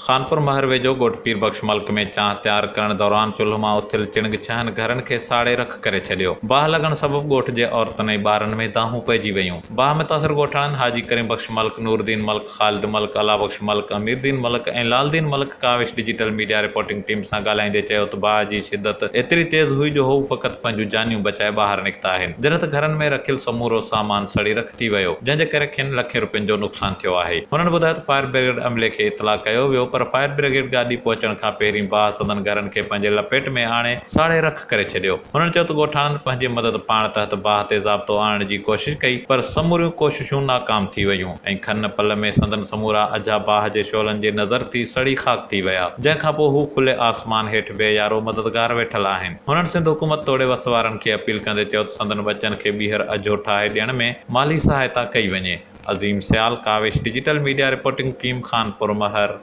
खानपुर महर वेझो ॻोठ पीर बख़्श मल्क में चांहि तयारु करण दौरान चुल्ह मां उथियल चिणग छहनि घरनि खे साड़े रख करे छॾियो। बाहि लॻण सबबि ॻोठ जे औरतुनि ऐं ॿारनि में दाहूं पइजी वयूं। बाहि मुतासिर ॻोठाणनि हाजी करीम बख़्श मल्क, नूरदीन मल्क, ख़ालिद मल्क, अला बख़्श मल्क, अमीरदीन मल्क ऐं लालदीन मल्क Kaavish digital media reporting team सां ॻाल्हाईंदे चयो त बाहि जी शिदत एतिरी तेज़ हुई जो हू फ़क़ति पंहिंजूं जानियूं बचाए ॿाहिरि निकिता आहिनि। जॾहिं त घरनि में रखियल समूरो सामान सड़ी रख थी वियो, जंहिंजे करे खेनि लखे रुपयनि जो नुक़सानु थियो आहे। हुननि ॿुधायो त फायर ब्रिगेड अमले खे इतला कयो वियो, पर फायर ब्रिगेड गाॾी पहुचण खां पहिरीं बाहि सदन घरनि खे पंहिंजे लपेट में आणे साड़े रख करे छॾियो। हुननि चयो त ॻोठाणनि पंहिंजी मदद पाण तहत बाहि ते ज़ाब्तो आणण जी कोशिश कई, पर समूरियूं कोशिशूं नाकाम थी वयूं ऐं खन पल में संदन समूरा अझा बाहि जे शोलनि जे नज़र थी सड़ी खाक थी विया, जंहिंखां पोइ हू खुले आसमान हेठि बेयारो मददगार वेठल आहिनि। हुननि सिंध हुकूमत तोड़े वस वारनि खे अपील कंदे चयो त संदन बचनि खे ॿीहर अझो ठाहे ॾियण में माली सहायता कई वञे। Azeem Sial, Kawish digital media reporting team, Khanpur महर।